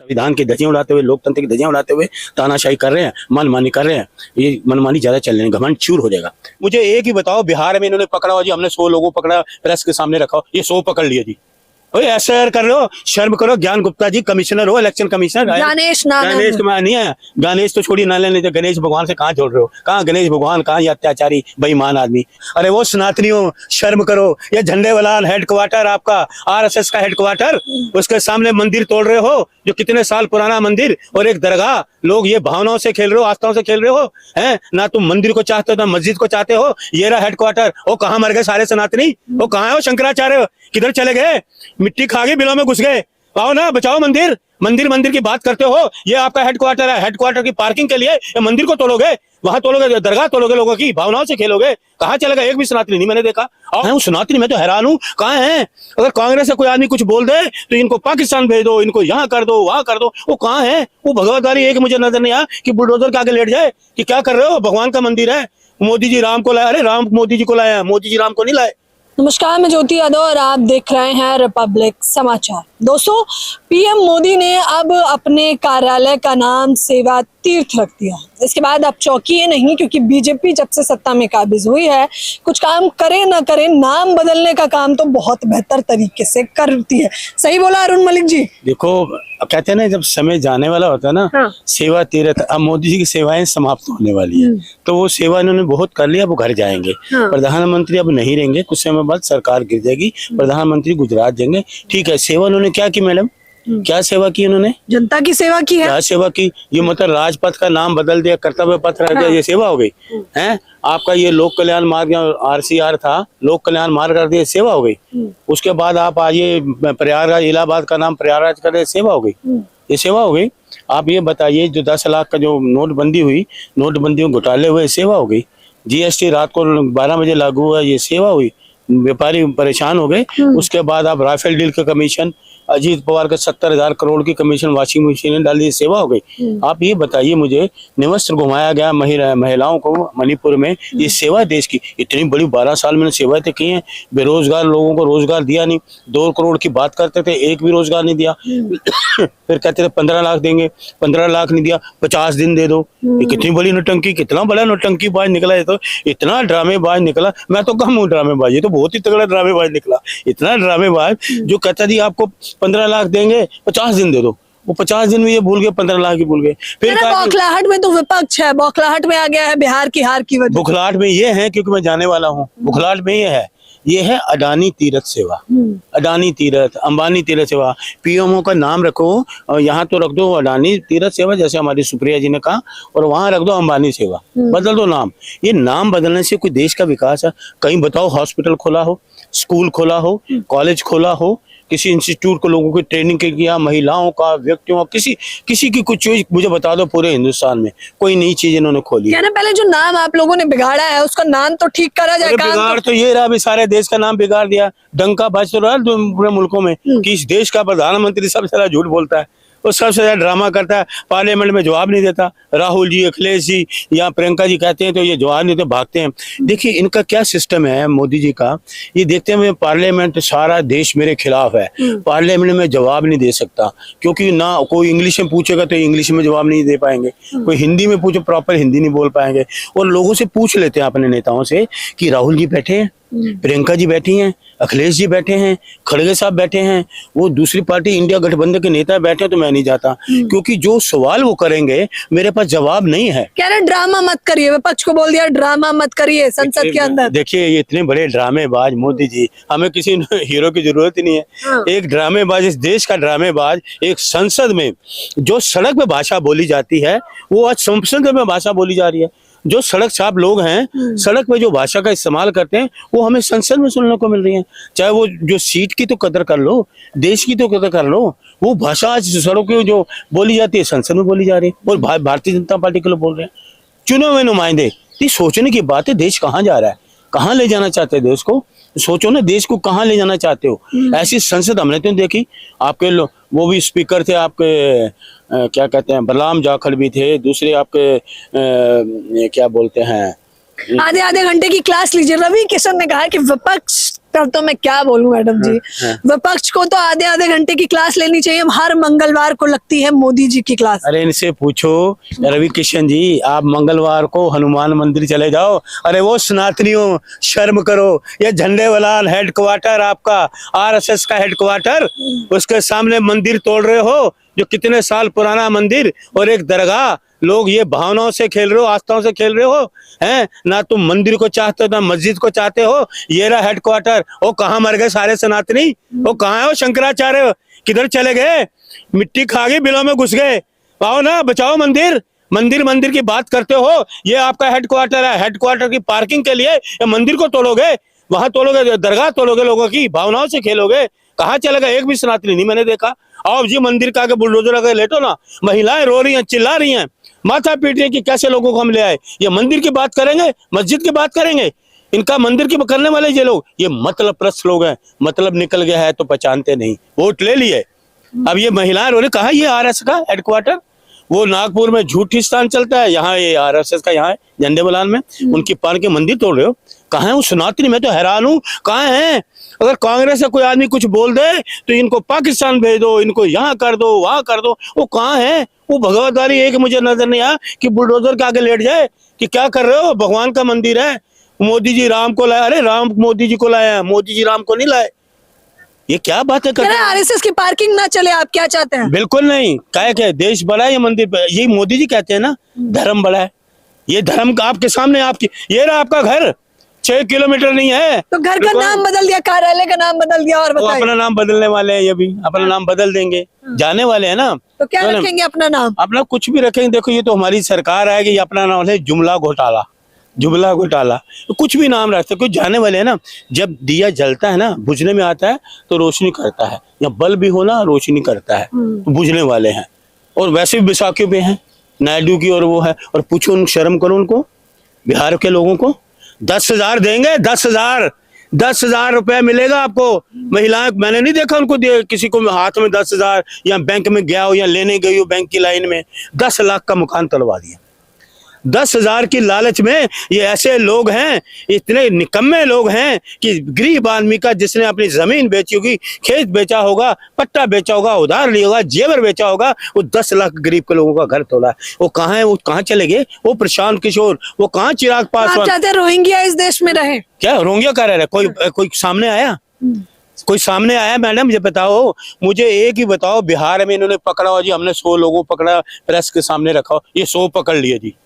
संविधान की धज्जियां उड़ाते हुए, लोकतंत्र की धज्जियां उड़ाते हुए तानाशाही कर रहे हैं, मनमानी कर रहे हैं। ये मनमानी ज्यादा चल रही है, घमंड चूर हो जाएगा। मुझे एक ही बताओ, बिहार में इन्होंने पकड़ा हो जी, हमने 100 लोगों को पकड़ा, प्रेस के सामने रखा हो, ये 100 पकड़ लिए जी। ऐसा कर लो, शर्म करो। ज्ञान गुप्ता जी कमिश्नर हो, इलेक्शन कमिश्नर। गणेश नहीं है, गणेश तो छोड़ी ना लेने, गणेश भगवान से कहाँ जोड़ रहे हो? कहाँ गणेश भगवान, कहाँ ये अत्याचारी बेईमान आदमी? अरे वो सनातनी हो, शर्म करो। ये झंडे वाला हेडक्वार्टर आपका, आरएसएस का हेडक्वार्टर, उसके सामने मंदिर तोड़ रहे हो, जो कितने साल पुराना मंदिर और एक दरगाह। लोग ये भावनाओं से खेल रहे हो, आस्थाओं से खेल रहे हो, हैं ना? तुम मंदिर को चाहते हो ना मस्जिद को चाहते हो। ये रहा हेडक्वार्टर। वो कहाँ मर गए सारे सनातनी? वो कहाँ है? वो शंकराचार्य किधर चले गए? मिट्टी खा गई, बिलों में घुस गए। आओ ना, बचाओ मंदिर। मंदिर की बात करते हो। ये आपका हेडक्वार्टर है, हेडक्वार्टर की पार्किंग के लिए ये मंदिर को तोड़ोगे, वहां तोड़ोगे, दरगाह तोड़ोगे, लोगों की भावनाओं से खेलोगे। कहाँ चलेगा? एक भी सनातनी नहीं मैंने देखा। और हूँ सनातनी, मैं तो हैरान हूँ, कहाँ है? अगर कांग्रेस से कोई आदमी कुछ बोल दे तो इनको पाकिस्तान भेज दो, इनको यहाँ कर दो, वहां कर दो। वो कहाँ है? वो भगवतवारी एक मुझे नजर नहीं आया कि बुलडोजर के आगे लेट जाए कि क्या कर रहे हो? भगवान का मंदिर है। मोदी जी राम को लाए। अरे राम मोदी जी को लाया, मोदी जी राम को नहीं लाए। नमस्कार, मैं ज्योति यादव और आप देख रहे हैं रिपब्लिक समाचार। दोस्तों, पीएम मोदी ने अब अपने कार्यालय का नाम सेवा तीर्थ रख दिया। इसके बाद अब चौंकिए नहीं, क्योंकि बीजेपी जब से सत्ता में काबिज हुई है, कुछ काम करे ना करे, नाम बदलने का काम तो बहुत बेहतर तरीके से करती है। सही बोला अरुण मलिक जी? देखो, कहते हैं ना, जब समय जाने वाला होता है ना, हाँ। सेवा तीर्थ। अब मोदी जी की सेवाएं समाप्त होने वाली है, तो वो सेवा इन्होंने बहुत कर लिया, वो घर जाएंगे। हाँ। प्रधानमंत्री अब नहीं रहेंगे, कुछ समय बाद सरकार गिर जाएगी, प्रधानमंत्री गुजरात जाएंगे। ठीक है, सेवा उन्होंने क्या की मैडम? क्या सेवा की उन्होंने? जनता की सेवा की है। क्या सेवा की? ये मतलब राजपथ का नाम बदल दिया, कर्तव्य पथ रह गया, ये सेवा हो गई है? आपका ये लोक कल्याण मार्ग आरसीआर था, लोक कल्याण मार्ग कर दिया, सेवा हो गई। उसके बाद आप आइए प्रयागराज, इलाहाबाद का नाम प्रयागराज कर दिया, सेवा हो गई। ये सेवा हो गई। आप ये बताइए, जो 10 लाख का जो नोटबंदी हुई, नोटबंदी में घोटाले हुए, सेवा हो गई। जीएसटी रात को 12 बजे लागू हुआ, ये सेवा हुई। व्यापारी परेशान हो गए। उसके बाद आप राफेल डील का कमीशन, अजीत पवार का 70,000 करोड़ की कमीशन वाशिंग मशीन डाल दी, सेवा हो गई। आप ये बताइए मुझे, निवस्त्र घुमाया गया महिलाओं को मणिपुर में, ये सेवा देश की इतनी बड़ी। 12 साल मैंने सेवाएं तो की हैं। बेरोजगार लोगों को रोजगार दिया नहीं। 2 करोड़ की बात करते थे, एक भी रोजगार नहीं दिया। फिर कहते थे 15 लाख देंगे, 15 लाख नहीं दिया, 50 दिन दे दो। ये कितनी बड़ी नौटंकी, कितना बड़ा नौटंकीबाज निकला। ये तो इतना ड्रामेबाज निकला। मैं तो कम हूँ ड्रामेबाज, ये तो बहुत ही तगड़ा ड्रामेबाज निकला। इतना ड्रामेबाज जो कहता जी आपको 15 लाख देंगे, 50 दिन दे दो। वो 50 दिन में ये भूल गए, 15 लाख ही भूल गए। फिर बौखलाहट में तो विपक्ष है, बौखलाहट में आ गया है बिहार की हार की वजह। बुखलाहट में ये है, क्योंकि मैं जाने वाला हूँ। बुखलाहट में ये है अडानी तीरथ सेवा, अडानी तीरथ, अंबानी तीरथ सेवा। पीएमओ का नाम रखो और यहाँ तो रख दो अडानी तीरथ सेवा, जैसे हमारी सुप्रिया जी ने कहा, और वहां रख दो अंबानी सेवा। बदल दो नाम। ये नाम बदलने से कोई देश का विकास है? कहीं बताओ, हॉस्पिटल खोला हो, स्कूल खोला हो, कॉलेज खोला हो, किसी इंस्टीट्यूट को लोगों की ट्रेनिंग के किया, महिलाओं का, व्यक्तियों, किसी की कुछ चीज मुझे बता दो पूरे हिंदुस्तान में कोई नई चीज इन्होंने खोली? क्या ना, पहले जो नाम आप लोगों ने बिगाड़ा है उसका नाम तो ठीक करा जाए। बिगाड़ तो ये रहा, अभी सारे देश का नाम बिगाड़ दिया। डंका बज तो रहा पूरे मुल्कों में कि इस देश का प्रधानमंत्री सबसे ज्यादा झूठ बोलता है, वो सबसे ज्यादा ड्रामा करता है, पार्लियामेंट में जवाब नहीं देता। राहुल जी, अखिलेश जी या प्रियंका जी कहते हैं तो ये जवाब नहीं देते, भागते हैं। देखिए इनका क्या सिस्टम है मोदी जी का, ये देखते हैं पार्लियामेंट सारा देश मेरे खिलाफ है, पार्लियामेंट में जवाब नहीं दे सकता, क्योंकि ना कोई इंग्लिश में पूछेगा तो इंग्लिश में जवाब नहीं दे पाएंगे, कोई हिंदी में पूछे प्रॉपर हिंदी नहीं बोल पाएंगे। और लोगों से पूछ लेते हैं अपने नेताओं से कि राहुल जी बैठे हैं, प्रियंका जी बैठी हैं, अखिलेश जी बैठे हैं, खड़गे साहब बैठे हैं, वो दूसरी पार्टी इंडिया गठबंधन के नेता बैठे हैं, तो मैं नहीं जाता, क्योंकि जो सवाल वो करेंगे मेरे पास जवाब नहीं है। कह रहे ड्रामा मत करिए, विपक्ष को बोल दिया ड्रामा मत करिए संसद के अंदर। देखिए ये इतने बड़े ड्रामेबाज मोदी जी, हमें किसी हीरो की जरूरत ही नहीं है। एक ड्रामेबाज, इस देश का ड्रामेबाज, एक संसद में जो सड़क पे भाषा बोली जाती है, वो आज संसद में भाषा बोली जा रही है। जो सड़क छाप लोग हैं, सड़क पे जो भाषा का इस्तेमाल करते हैं, वो हमें संसद में सुनने को मिल रही है। चाहे वो जो सीट की तो कदर कर लो, देश की तो कदर कर लो। वो भाषा आज सड़क पे जो बोली जाती है, संसद में बोली जा रही है, और भारतीय जनता पार्टी के लोग बोल रहे हैं। चुने हुए नुमाइंदे, ये सोचने की बात है, देश कहाँ जा रहा है, कहाँ ले जाना चाहते हैं देश को? सोचो ना, देश को कहाँ ले जाना चाहते हो? ऐसी संसद हमने तो देखी। आपके वो भी स्पीकर थे आपके, क्या कहते हैं, बलराम जाखड़ भी थे, दूसरे आपके क्या बोलते हैं, आधे घंटे की क्लास लीजिए। रवि किशन ने कहा कि विपक्ष पर तो मैं क्या बोलूं मैडम जी, विपक्ष को तो आधे आधे घंटे की क्लास लेनी चाहिए। हर मंगलवार को लगती है मोदी जी की क्लास। अरे इनसे पूछो रवि किशन जी, आप मंगलवार को हनुमान मंदिर चले जाओ। अरे वो सनातनियों, शर्म करो। ये झंडेवालान हेडक्वार्टर आपका, आरएसएस का हेडक्वार्टर, उसके सामने मंदिर तोड़ रहे हो, जो कितने साल पुराना मंदिर और एक दरगाह। लोग ये भावनाओं से खेल रहे हो, आस्थाओं से खेल रहे हो, हैं? ना तुम मंदिर को चाहते हो ना मस्जिद को चाहते हो। ये रहा हेडक्वार्टर। वो कहाँ मर गए सारे सनातनी? वो कहाँ है वो शंकराचार्य? किधर चले गए? मिट्टी खा गई, बिलों में घुस गए। आओ ना, बचाओ मंदिर। मंदिर की बात करते हो। ये आपका हेडक्वार्टर है, हेडक्वार्टर की पार्किंग के लिए ये मंदिर को तोड़ोगे, वहां तोड़ोगे, दरगाह तोड़ोगे, लोगों की भावनाओं से खेलोगे। कहाँ चले गए? एक भी सनातनी नहीं मैंने देखा। आओ जी, मंदिर का आगे बुलडोजर आगे लेटो ना। महिलाएं रो रही हैं, चिल्ला रही हैं, माथा पीट रही है कि कैसे लोगों को हम ले आए। ये मंदिर की बात करेंगे, मस्जिद की बात करेंगे? इनका मंदिर की करने वाले ये लोग, ये मतलब प्रस्त लोग हैं। मतलब निकल गया है तो पहचानते नहीं। वोट ले लिए, अब ये महिलाएं रो रही। कहा ये आरएस का हेडक्वार्टर? वो नागपुर में झूठी स्थान चलता है, यहाँ ये आरएसएस का यहाँ है झंडेवालान में। उनकी पार के मंदिर तोड़ रहे हो। कहाँ है वो सनातनी? मैं तो हैरान हूँ, कहाँ है? अगर कांग्रेस से कोई आदमी कुछ बोल दे तो इनको पाकिस्तान भेज दो, इनको यहाँ कर दो, वहां कर दो। वो कहाँ है? वो भगवतवारी एक मुझे नजर नहीं आया कि बुलडोजर के आगे लेट जाए कि क्या कर रहे हो? भगवान का मंदिर है। मोदी जी राम को लाए। अरे राम मोदी जी को लाए हैं, मोदी जी राम को नहीं लाए। ये क्या बात है? आरएसएस की पार्किंग ना चले, आप क्या चाहते हैं? बिल्कुल नहीं। क्या देश बड़ा है, ये मंदिर पे, यही मोदी जी कहते हैं ना, धर्म बड़ा है। ये धर्म आपके सामने, आपकी ये रहा आपका घर, 6 किलोमीटर नहीं है तो घर का नाम बदल दिया, कार्यालय का नाम बदल दिया। और बताइए, अपना नाम बदलने वाले हैं, ये भी अपना नाम बदल देंगे, जाने वाले हैं ना। तो क्या रखेंगे अपना नाम? अपना कुछ भी रखेंगे। देखो ये तो हमारी सरकार आएगी, ये अपना नाम है जुमला घोटाला, जुमला घोटाला। तो कुछ भी नाम रखते, कुछ जाने वाले हैं ना। जब दिया जलता है ना, बुझने में आता है तो रोशनी करता है, या बल्ब भी हो ना रोशनी करता है, तो बुझने वाले हैं। और वैसे भी बैसाखी पे हैं नायडू की, और वो है। और पूछो उन, शर्म करो उनको, बिहार के लोगों को। 10,000 देंगे, 10,000 रुपया मिलेगा आपको। महिलाएं, मैंने नहीं देखा उनको किसी को हाथ में 10,000, या बैंक में गया हो या लेने गई हो बैंक की लाइन में, 10 लाख का मकान तलवा दिया। 10,000 की लालच में ये ऐसे लोग हैं, इतने निकम्मे लोग हैं कि गरीब आदमी का, जिसने अपनी जमीन बेची होगी, खेत बेचा होगा, पट्टा बेचा होगा, उधार लिया होगा, जेवर बेचा होगा, वो 10 लाख गरीब के लोगों का घर तोड़ा है। वो कहाँ है? वो कहाँ चले गए? वो प्रशांत किशोर, वो कहाँ चिराग पासवान? चाहते रोहिंग्या इस देश में रहे? क्या रोहिंग्या का रह रहा? कोई सामने आया? कोई सामने आया? मैडम ये बताओ मुझे, एक ही बताओ, बिहार में इन्होंने पकड़ा हो जी, हमने 100 लोगों पकड़ा, प्रेस के सामने रखा, ये 100 पकड़ लिए जी।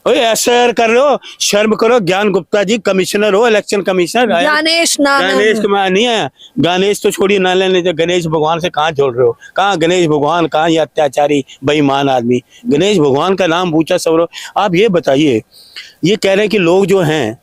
ऐसे कर रहे हो, शर्म करो। ज्ञान गुप्ता जी कमिश्नर हो, इलेक्शन कमिश्नर। गणेश नाम है। गणेश कुमार नहीं है, गणेश तो छोड़िए, ना लेने। गणेश भगवान से कहाँ जोड़ रहे हो? कहाँ गणेश भगवान? कहाँ ये अत्याचारी बेईमान आदमी? गणेश भगवान का नाम पूछा सब। आप ये बताइए, ये कह रहे हैं कि लोग जो हैं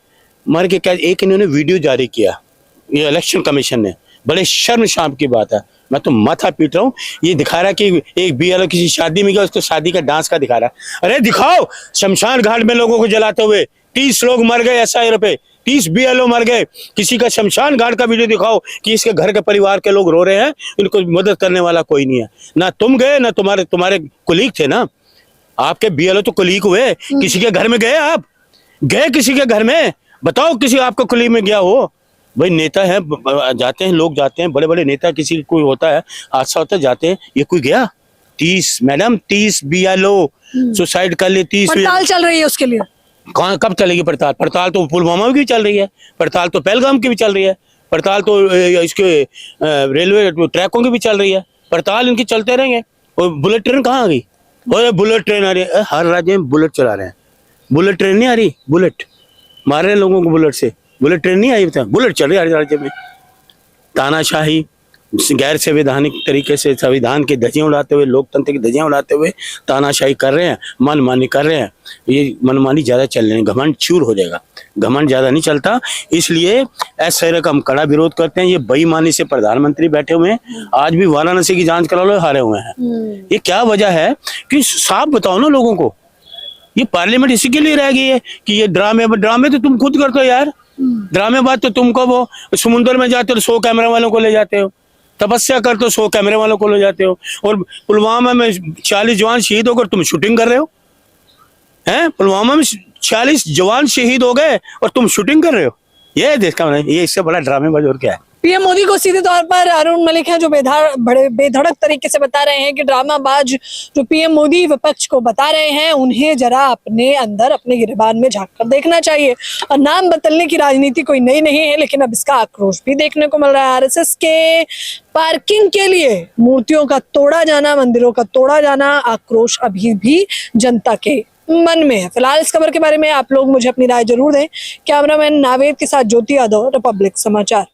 मर के, क्या एक इन्होंने वीडियो जारी किया, ये इलेक्शन कमीशन ने, बड़े शर्मशाम की बात है। मैं तो माथा पीट रहा हूँ। ये दिखा रहा है कि एक बीएलओ किसी शादी में गया, उसको शादी का डांस का दिखा रहा है। अरे दिखाओ, शमशान घाट में लोगों को जलाते हुए 30 लोग मर गए एसआईआर पे, 30 बीएलओ मर गए। किसी का शमशान घाट का वीडियो दिखाओ कि इसके घर के परिवार के लोग रो रहे हैं, इनको मदद करने वाला कोई नहीं है। ना तुम गए, ना तुम्हारे कुलीग थे ना, आपके बीएलओ तो कुलीग हुए। किसी के घर में गए? आप गए किसी के घर में? बताओ किसी आपका कुलीग में गया हो? भाई नेता है, जाते हैं लोग, जाते हैं बड़े बड़े नेता, किसी कोई होता है हादसा होता है, जाते हैं। ये कोई गया? 30 मैडम, 30 बीएलओ सुसाइड कर ले। 30 पड़ताल चल रही है उसके लिए। कहाँ कब चलेगी पड़ताल? पड़ताल तो पुलवामा की भी चल रही है, पड़ताल तो पहलगाम की भी चल रही है, पड़ताल तो इसके रेलवे ट्रैकों की भी चल रही है। पड़ताल इनकी चलते रहेंगे। और बुलेट ट्रेन कहाँ आ गई? बुलेट ट्रेन आ रही है, हर राज्य में बुलेट चला रहे हैं। बुलेट ट्रेन नहीं आ रही, बुलेट मार रहे हैं लोगों को बुलेट से। बुलेट ट्रेन नहीं आई, बुलेट चल रही है हर राज्य में। तानाशाही, गैर संवैधानिक तरीके से संविधान की धज्जियां उड़ाते हुए, लोकतंत्र की धज्जियां उड़ाते हुए तानाशाही कर रहे हैं, मनमानी कर रहे हैं। ये मनमानी ज्यादा चल रही है, घमंड चूर हो जाएगा। घमंड ज्यादा नहीं चलता, इसलिए ऐसे का हम कड़ा विरोध करते हैं। ये बेईमानी से प्रधानमंत्री बैठे हुए हैं, आज भी वाराणसी की जांच करा लो, हारे हुए हैं। ये क्या वजह है कि साफ बताओ ना लोगों को। ये पार्लियामेंट इसी के लिए रह गई है कि ये ड्रामे तो तुम खुद करते हो यार। ड्रामेबाज तो तुमको, वो समुद्र में जाते हो 100 कैमरा वालों को ले जाते हो, तपस्या करते हो 100 कैमरे वालों को ले जाते हो, और पुलवामा में 40 जवान शहीद होकर तुम शूटिंग कर रहे हो। हैं पुलवामा में 40 जवान शहीद हो गए और तुम शूटिंग कर रहे हो। ये देश का ये इससे बड़ा ड्रामेबाज और क्या है। पीएम मोदी को सीधे तौर पर अरुण मलिक हैं जो बड़े बेधड़क तरीके से बता रहे हैं कि ड्रामाबाज जो पीएम मोदी विपक्ष को बता रहे हैं उन्हें जरा अपने अंदर अपने गिरबान में झांक कर देखना चाहिए। और नाम बदलने की राजनीति कोई नई नहीं है, लेकिन अब इसका आक्रोश भी देखने को मिल रहा है। आरएसएस के पार्किंग के लिए मूर्तियों का तोड़ा जाना, मंदिरों का तोड़ा जाना, आक्रोश अभी भी जनता के मन में है। फिलहाल इस खबर के बारे में आप लोग मुझे अपनी राय जरूर दें। कैमरामैन नावेद के साथ ज्योति यादव, रिपब्लिक समाचार।